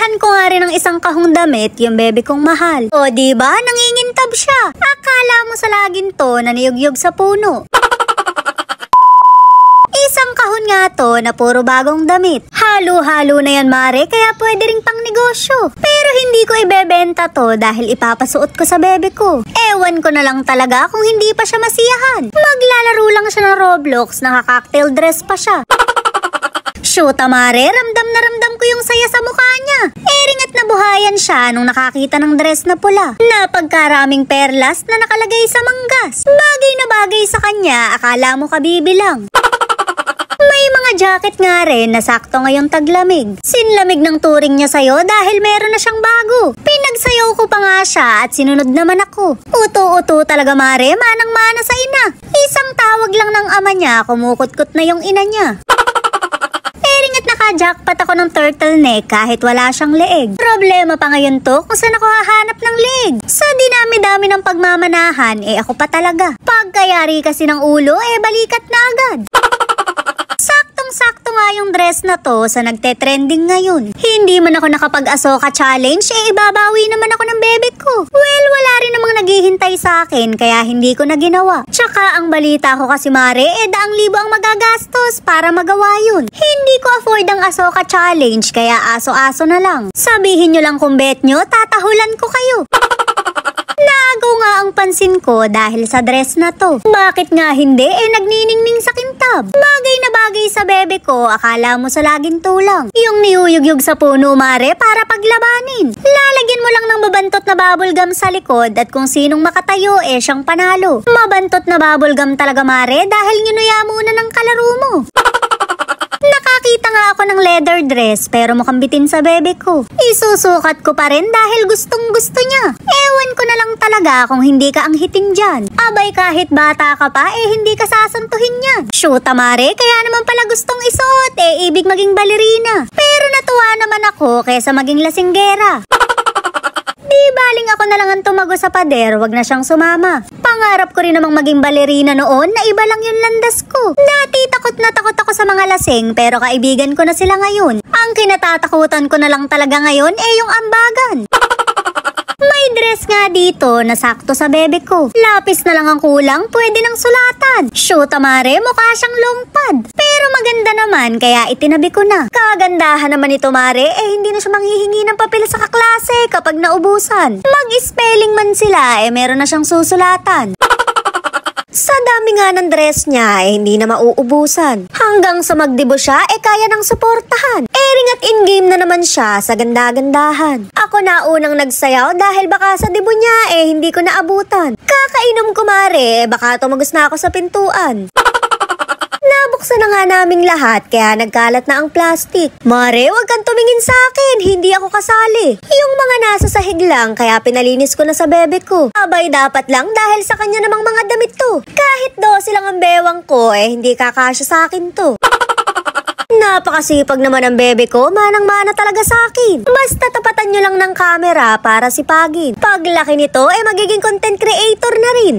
Binilhan ko nga rin ng isang kahong damit yung bebe kong mahal. O diba, nangingintab siya. Akala mo sa lagin to na niyugyug sa puno. Isang kahon nga to na puro bagong damit. Halo-halo na yan mare, kaya pwede ring pang negosyo. Pero hindi ko ibebenta to dahil ipapasuot ko sa bebe ko. Ewan ko na lang talaga kung hindi pa siya masiyahan. Maglalaro lang siya ng Roblox, naka-cocktail dress pa siya. Shoota mare, ramdam na ramdam ko yung saya sa mukha niya. Ering at nabuhayan siya nung nakakita ng dress na pula. Napagkaraming perlas na nakalagay sa manggas. Bagay na bagay sa kanya, akala mo kabibilang. May mga jacket nga rin na sakto ngayong taglamig. Sinlamig ng turing niya sa'yo dahil meron na siyang bago. Pinagsayaw ko pa nga siya at sinunod naman ako. Uto-uto talaga mare, manang-mana sa ina. Isang tawag lang ng ama niya, kumukutkot na yung ina niya. Ering at naka-jackpot ako ng turtleneck kahit wala siyang leeg. Problema pa ngayon to kung saan ako hahanap ng leeg. Sa dinami-dami ng pagmamanahan, ako pa talaga. Pagkayari kasi ng ulo, balikat na agad. Saktong-sakto nga yung dress na to sa nagte-trending ngayon. Hindi man ako nakapag-asoka challenge, ibabawi naman ako ng bebe ko. Well, wala rin namang naghihintay sa akin, kaya hindi ko na ginawa. Tsaka ang balita ko kasi mare, daang libo ang magagastos para magawa yun. Hindi ko afford ang asoka challenge, kaya aso-aso na lang. Sabihin nyo lang kung bet nyo, tatahulan ko kayo. Naagaw nga ang pansin ko dahil sa dress na to. Bakit nga hindi? Nagniningning sa kintab. Bagay na bagay sa bebe ko, akala mo sa laging tulang. Yung niyuyugyug sa puno mare para paglabanin. Lalagyan mo lang ng mabantot na bubble gum sa likod at kung sinong makatayo siyang panalo. Mabantot na bubble gum talaga mare dahil nginuya muna ng kalaro mo. Nakakita nga ako ng leather dress pero mukhang bitin sa bebe ko. Isusukat ko pa rin dahil gustong gusto niya. Ewan ko na lang talaga kung hindi ka ang hiting dyan. Abay kahit bata ka pa hindi ka sasantuhin niyan. Shoota mare, kaya naman pala gustong isuot ibig maging balerina. Pero natuwa naman ako kaysa maging lasinggera. Di baling ako na lang ang tumago sa pader, wag na siyang sumama. Pangarap ko rin namang maging balerina noon na iba lang yung landas ko. Dati takot na takot ako sa mga lasing pero kaibigan ko na sila ngayon. Ang kinatatakutan ko na lang talaga ngayon yung ambagan. May dress nga dito na sakto sa bebe ko. Lapis na lang ang kulang, pwede nang sulatan. Shoota mare, mukha siyang long pad. Pero maganda naman, kaya itinabi ko na. Kagandahan naman ito mare, hindi na siya manghihingi ng papel sa kaklase kapag naubusan. Mag-spelling man sila, meron na siyang susulatan. Sa dami nga ng dress niya, hindi na mauubusan. Hanggang sa magdibo siya, kaya nang suportahan. Ering at in-game na naman siya sa ganda-gandahan. Ako na unang nagsayaw dahil baka sa dibo niya, hindi ko naabutan. Kakainom ko mare, baka tumagos na ako sa pintuan. Nabuksan na nga naming lahat kaya nagkalat na ang plastic. Mare, wag kang tumingin sa akin, hindi ako kasali. Yung mga nasa sahig lang kaya pinalinis ko na sa bebe ko. Abay dapat lang dahil sa kanya namang mga damit to. Kahit 12 lang ang bewang ko hindi kakasya sa akin to. Napakasipag naman ang bebe ko, manang-mana talaga sa akin. Basta tapatan nyo lang ng camera para sipagin. Paglaki nito magiging content creator na rin.